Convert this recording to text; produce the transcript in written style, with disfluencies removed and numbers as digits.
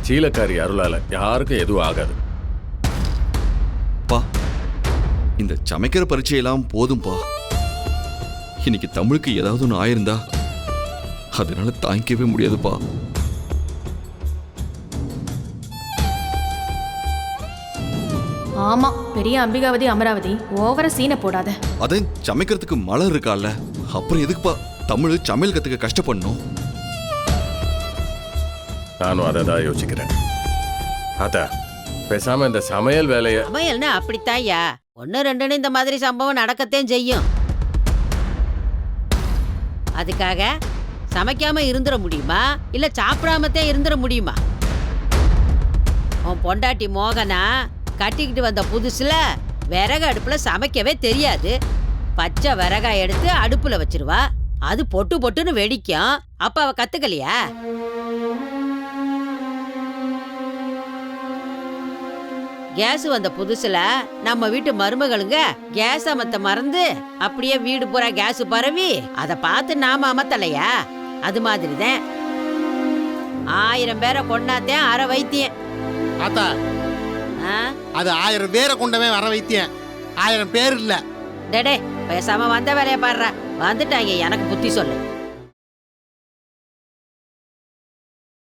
சீலக்காரி அருளால யாருக்கும் எதுவும் ஆகாது. பா, இந்த சமைக்கிற பரீட்சையெல்லாம் போதும்பா. இன்னைக்கு தமிழுக்கு ஏதாவது ஒன்று ஆயிருந்தா அதனால தாங்கிக்கவே முடியாதுப்பா. ஆமா, பெரிய அம்பிகாவதி அமராவதி ஓவர சீனை போடாத. அதே சமைக்கிறதுக்கு மலர் இருக்கால, அப்புறம் எதுக்குப்பா தமிழ் சமையல் கத்துக்க கஷ்டப்படணும்? நானும் அதை தான் யோசிக்கிறேன். அதா பேசாம இந்த சமையல் வேலைய. சமையல்னா அப்படித்தாயா, 1-2 இந்த மாதிரி சம்பவம் நடக்கத்தான் செய்யும். அதுக்காக சமைக்காம இருந்துட முடியுமா, இல்ல சாப்பிடாமத்தான் இருந்துட முடியுமா? உன் பொண்டாட்டி மோகனா கட்டிக்கிட்டு வந்த புதுசுல விறகு அடுப்புல சமைக்கவே தெரியாது. பச்சை விறகா எடுத்து அடுப்புல வச்சிருவா, அது பொட்டு பொட்டுன்னு வெடிக்கும். அப்ப அவ கத்துக்கலையா? கேஸ் வந்த புதுசுல நம்ம வீட்டு மருமகளுங்க கேஸ் அமத்த மறந்து அப்படியே வீடு பூரா கேஸ் பரவி அதை பார்த்து நாம அமத்தலையா? அது மாதிரிதான் 1000 பேரை கொண்டாத்தேன் அரை வைத்தியம். ஆத்தா, அது 1000 பேரை கொண்டவன் வர வைத்தியம், 1000 பேர் இல்ல. டேடே பேசாம வந்த வேலையை பாடுற. வந்துட்டாங்க, எனக்கு புத்தி சொல்லு.